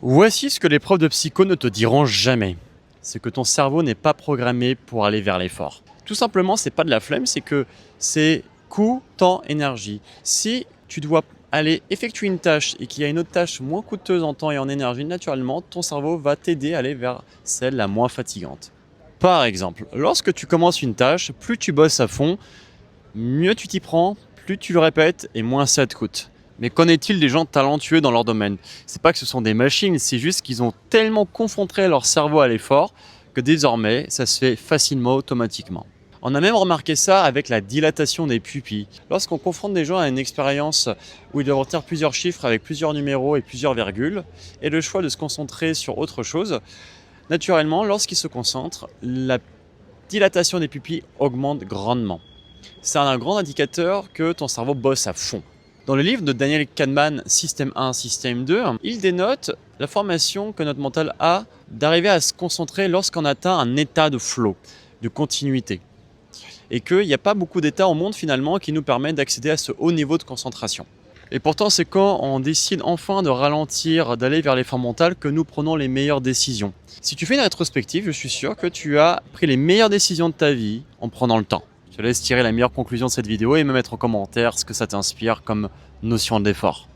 Voici ce que les profs de psycho ne te diront jamais. C'est que ton cerveau n'est pas programmé pour aller vers l'effort. Tout simplement, c'est pas de la flemme, c'est que c'est coût, temps, énergie. Si tu dois aller effectuer une tâche et qu'il y a une autre tâche moins coûteuse en temps et en énergie, naturellement, ton cerveau va t'aider à aller vers celle la moins fatigante. Par exemple, lorsque tu commences une tâche, plus tu bosses à fond, mieux tu t'y prends, plus tu le répètes et moins ça te coûte. Mais qu'en est-il des gens talentueux dans leur domaine? C'est pas que ce sont des machines, c'est juste qu'ils ont tellement confronté leur cerveau à l'effort que désormais ça se fait facilement automatiquement. On a même remarqué ça avec la dilatation des pupilles. Lorsqu'on confronte des gens à une expérience où ils doivent retenir plusieurs chiffres avec plusieurs numéros et plusieurs virgules, et le choix de se concentrer sur autre chose, naturellement, lorsqu'ils se concentrent, la dilatation des pupilles augmente grandement. C'est un grand indicateur que ton cerveau bosse à fond. Dans le livre de Daniel Kahneman, Système 1, Système 2, il dénote la formation que notre mental a d'arriver à se concentrer lorsqu'on atteint un état de flow, de continuité. Et qu'il n'y a pas beaucoup d'états au monde finalement qui nous permettent d'accéder à ce haut niveau de concentration. Et pourtant, c'est quand on décide enfin de ralentir, d'aller vers l'effort mental que nous prenons les meilleures décisions. Si tu fais une rétrospective, je suis sûr que tu as pris les meilleures décisions de ta vie en prenant le temps. Je te laisse tirer la meilleure conclusion de cette vidéo et me mettre en commentaire ce que ça t'inspire comme notion d'effort.